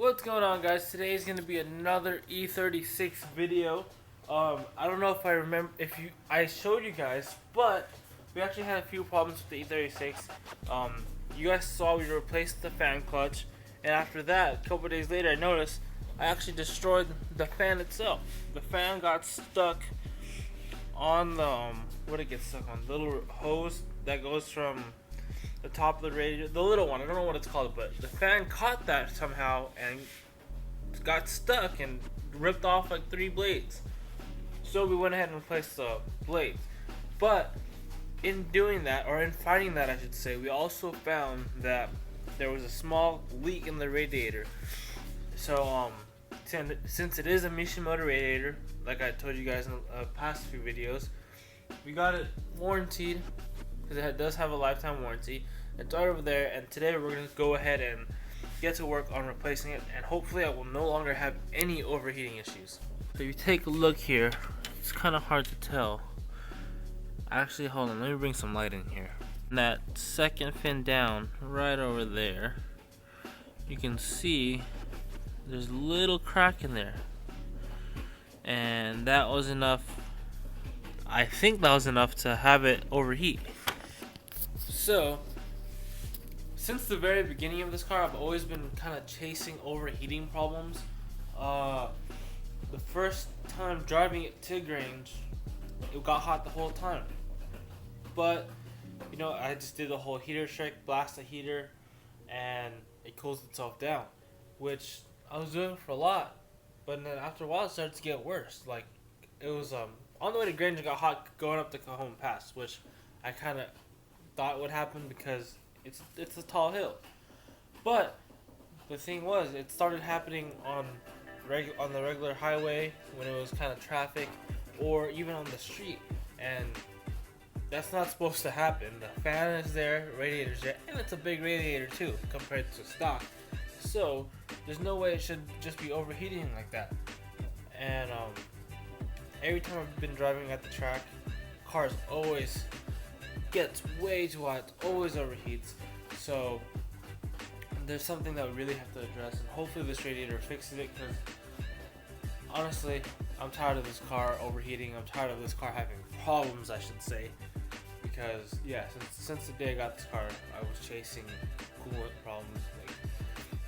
What's going on, guys? Today is going to be another E36 video. I don't know if I remember I showed you guys, but we actually had a few problems with the E36. You guys saw we replaced the fan clutch, and after that, a couple days later, I noticed I actually destroyed the fan itself. The fan got stuck on the what did it get stuck on? The little hose that goes from the top of the radiator, the little one. I don't know what it's called, but the fan caught that somehow and got stuck and ripped off like 3 blades. So we went ahead and replaced the blades. But in doing that, or in finding that I should say, we also found that there was a small leak in the radiator. So since it is a Mishimoto radiator, like I told you guys in the past few videos, we got it warranted because it does have a lifetime warranty. It's right over there, and today we're going to go ahead and get to work on replacing it, and hopefully I will no longer have any overheating issues. So if you take a look here, it's kind of hard to tell. Actually, hold on, let me bring some light in here. And that second fin down, right over there, you can see there's a little crack in there. And that was enough, I think that was enough to have it overheat. So, since the very beginning of this car, I've always been kind of chasing overheating problems. The first time driving it to Grange, it got hot the whole time. But, you know, I just did the whole heater trick, blast the heater, and it cools itself down, which I was doing for a lot. But then after a while, it started to get worse. Like, it was on the way to Grange, it got hot going up the Cajon Pass, which I kind of thought would happen because it's a tall hill. But the thing was, it started happening on the regular highway when it was kind of traffic, or even on the street, and that's not supposed to happen. The fan is there, radiator's there, and it's a big radiator too compared to stock. So there's no way it should just be overheating like that. And every time I've been driving at the track, cars always gets way too hot, it always overheats. So there's something that we really have to address, and hopefully this radiator fixes it, because honestly, I'm tired of this car overheating. I'm tired of this car having problems, I should say, because yeah, since the day I got this car, I was chasing coolant problems. Like,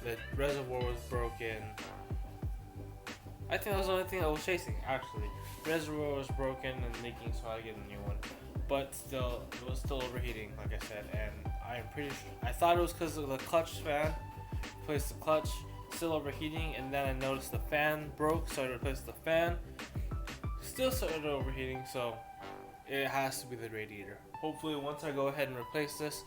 the reservoir was broken. I think that was the only thing I was chasing, actually. Reservoir was broken and leaking, so I get a new one. But still, it was still overheating, like I said, and I'm pretty sure, I thought it was because of the clutch fan. Replaced the clutch, still overheating, and then I noticed the fan broke, so I replaced the fan. Still started overheating, so it has to be the radiator. Hopefully, once I go ahead and replace this,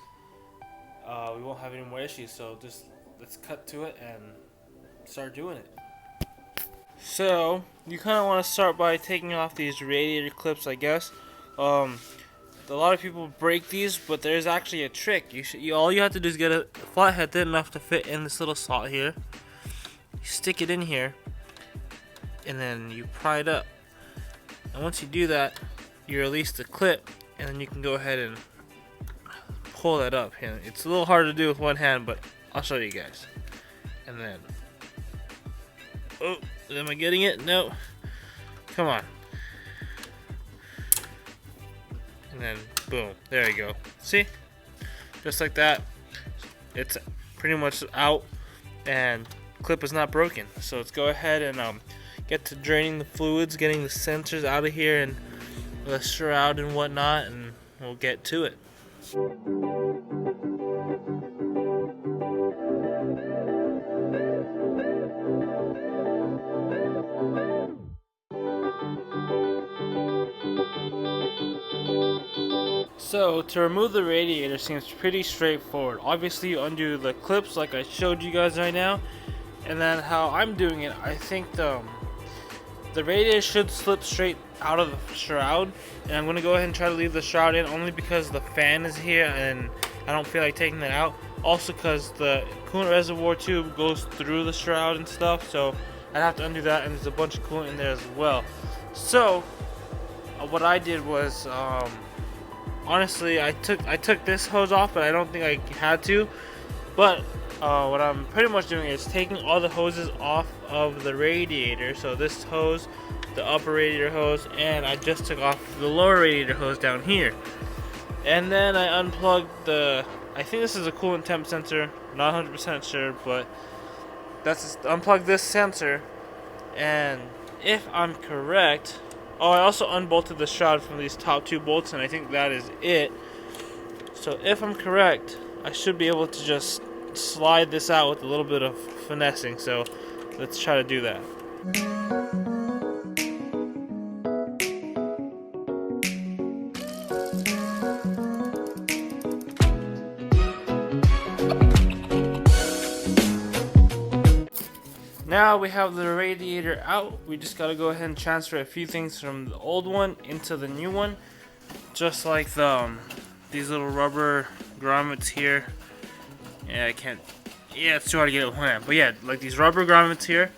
we won't have any more issues. So just let's cut to it and start doing it. So you kind of want to start by taking off these radiator clips, I guess. A lot of people break these, but there's actually a trick. All you have to do is get a flathead thin enough to fit in this little slot here. You stick it in here, and then you pry it up. And once you do that, you release the clip, and then you can go ahead and pull that up. And it's a little hard to do with one hand, but I'll show you guys. And then, oh, am I getting it? No. Come on. And then boom, there you go. See, just like that, it's pretty much out, and clip is not broken. So let's go ahead and get to draining the fluids, getting the sensors out of here, and the shroud and whatnot, and we'll get to it. So to remove the radiator seems pretty straightforward. Obviously you undo the clips like I showed you guys right now, and then how I'm doing it, I think the radiator should slip straight out of the shroud, and I'm going to go ahead and try to leave the shroud in only because the fan is here and I don't feel like taking that out. Also because the coolant reservoir tube goes through the shroud and stuff, so I'd have to undo that, and there's a bunch of coolant in there as well. So what I did was honestly, I took this hose off, but I don't think I had to. But what I'm pretty much doing is taking all the hoses off of the radiator. So this hose, the upper radiator hose, and I just took off the lower radiator hose down here. And then I unplugged the, I think this is a coolant temp sensor, not 100% sure, but unplug this sensor. And if I'm correct, oh, I also unbolted the shroud from these top 2 bolts, and I think that is it. So if I'm correct, I should be able to just slide this out with a little bit of finessing. So let's try to do that. Now we have the radiator out. We just gotta go ahead and transfer a few things from the old one into the new one, just like these little rubber grommets here. Yeah, I can't. Yeah, it's too hard to get it with one hand. But yeah, like these rubber grommets here.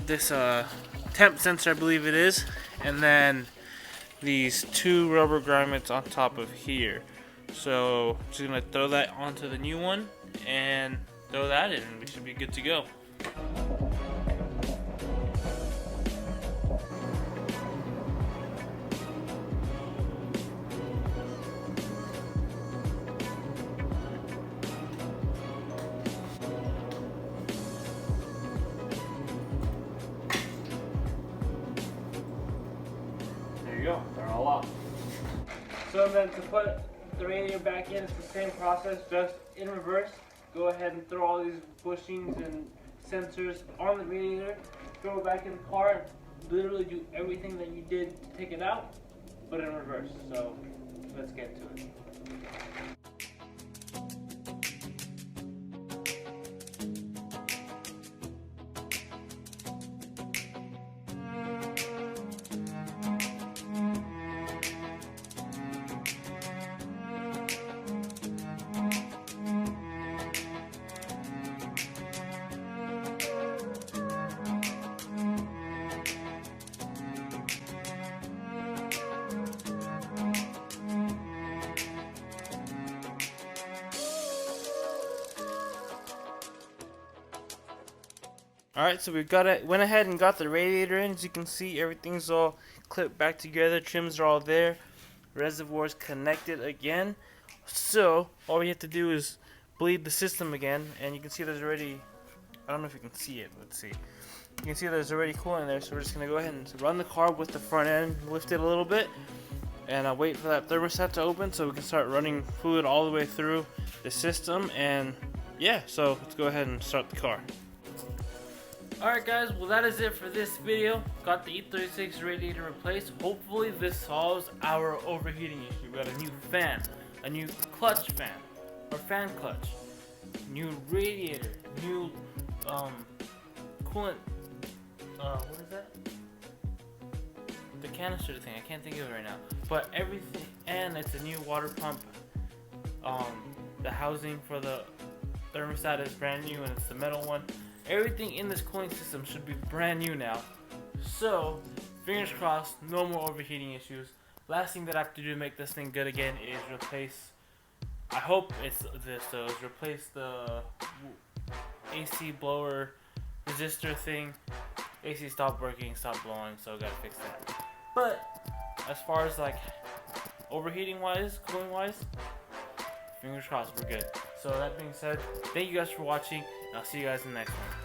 This temp sensor, I believe it is, and then these 2 rubber grommets on top of here. So just gonna throw that onto the new one and throw that in, and we should be good to go. Go. They're all off. So then to put the radiator back in, it's the same process, just in reverse. Go ahead and throw all these bushings and sensors on the radiator, throw it back in the car, literally do everything that you did to take it out, but in reverse. So let's get to it. Alright, so we went ahead and got the radiator in. As you can see, everything's all clipped back together, trims are all there, reservoir's connected again. So all we have to do is bleed the system again, and you can see there's already, I don't know if you can see it, let's see. You can see there's already coolant in there, so we're just going to go ahead and run the car with the front end, lift it a little bit, and wait for that thermostat to open so we can start running fluid all the way through the system. And yeah, so let's go ahead and start the car. Alright guys, well that is it for this video. Got the e36 radiator replaced. Hopefully this solves our overheating issue. We got a new fan, a new clutch fan, or fan clutch, new radiator, new coolant, what is that? The canister thing, I can't think of it right now. But everything, and it's a new water pump. The housing for the thermostat is brand new, and it's the metal one. Everything in this cooling system should be brand new now. So, fingers crossed, no more overheating issues. Last thing that I have to do to make this thing good again is replace, I hope it's this, so is replace the AC blower resistor thing. AC stopped working, stopped blowing, so gotta fix that. But, as far as like overheating wise, cooling wise, fingers crossed we're good. So that being said, thank you guys for watching, and I'll see you guys in the next one.